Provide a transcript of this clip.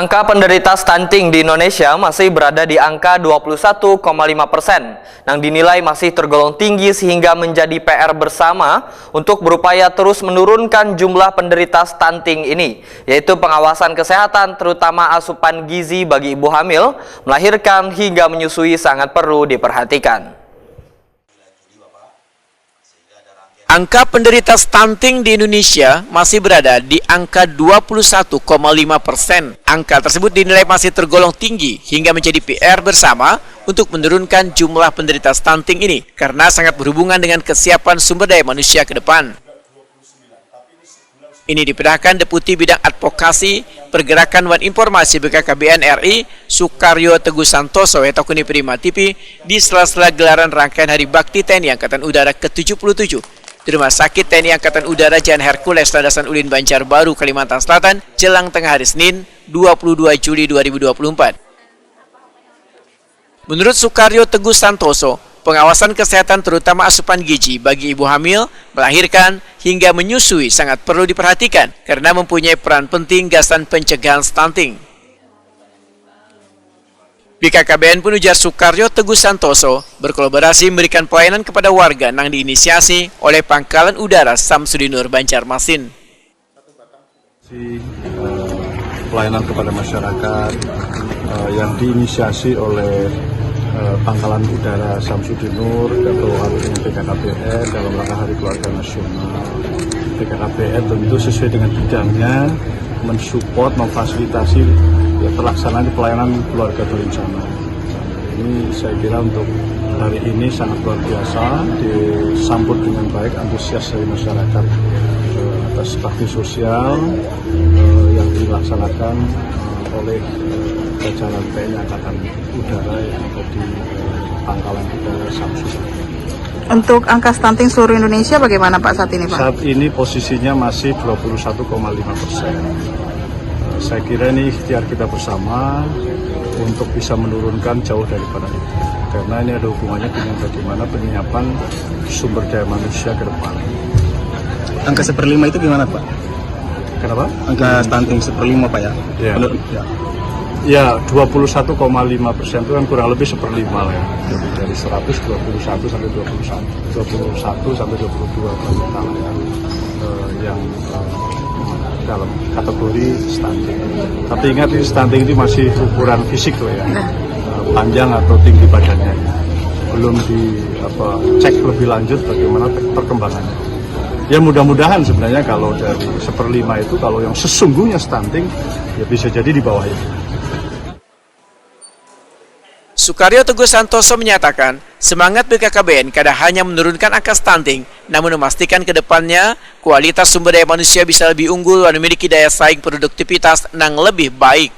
Angka penderita stunting di Indonesia masih berada di angka 21,5%, yang dinilai masih tergolong tinggi sehingga menjadi PR bersama untuk berupaya terus menurunkan jumlah penderita stunting ini, yaitu pengawasan kesehatan terutama asupan gizi bagi ibu hamil, melahirkan hingga menyusui sangat perlu diperhatikan. Angka penderita stunting di Indonesia masih berada di angka 21,5%. Angka tersebut dinilai masih tergolong tinggi hingga menjadi PR bersama untuk menurunkan jumlah penderita stunting ini karena sangat berhubungan dengan kesiapan sumber daya manusia ke depan. Ini dipindahkan Deputi Bidang Advokasi Pergerakan Wan Informasi BKKBN RI Sukaryo Teguh Santoso atau Kuni Prima TV di sela-sela gelaran rangkaian Hari Bakti TNI Angkatan Udara ke-77. Di Rumah Sakit TNI Angkatan Udara Jalan Hercules Landasan Ulin Banjarbaru, Kalimantan Selatan, jelang tengah hari Senin, 22 Juli 2024. Menurut Sukaryo Teguh Santoso, pengawasan kesehatan terutama asupan gizi bagi ibu hamil, melahirkan, hingga menyusui sangat perlu diperhatikan karena mempunyai peran penting gasan pencegahan stunting. BKKBN pun ujar Sukaryo Teguh Santoso berkolaborasi memberikan pelayanan kepada warga yang diinisiasi oleh Pangkalan Udara Samsudinur Banjarmasin. Pelayanan kepada masyarakat yang diinisiasi oleh Pangkalan Udara Samsudinur atau dengan BKKBN dalam rangka Hari Keluarga Nasional. BKKBN tentu sesuai dengan bidangnya mensupport, memfasilitasi pelaksanaan pelayanan keluarga berencana. Ini saya kira untuk hari ini sangat luar biasa, disambut dengan baik, antusias dari masyarakat atas bakti sosial yang dilaksanakan oleh jajaran TNI Angkatan Udara yang ada di Pangkalan Udara Samsudinur. Untuk angka stunting seluruh Indonesia bagaimana Pak saat ini Pak? Saat ini posisinya masih 21,5%. Saya kira ini ikhtiar kita bersama untuk bisa menurunkan jauh daripada itu. Karena ini ada hubungannya dengan bagaimana penyiapan sumber daya manusia ke depan. Angka 1/5 itu gimana Pak? Kenapa? Angka stunting 1/5 Pak ya? Ya, 21,5% itu kan kurang lebih 1/5 lah ya. Jadi dari 121 sampai 21 sampai 22 juta ya. Yang dalam kategori stunting. Tapi ingat ini stunting itu masih ukuran fisik loh ya. Panjang atau tinggi badannya. Belum cek lebih lanjut bagaimana perkembangannya. Ya mudah-mudahan sebenarnya kalau dari 1/5 itu kalau yang sesungguhnya stunting ya bisa jadi di bawah itu. Sukaryo Teguh Santoso menyatakan, semangat BKKBN kadang hanya menurunkan angka stunting, namun memastikan ke depannya kualitas sumber daya manusia bisa lebih unggul dan memiliki daya saing produktivitas yang lebih baik.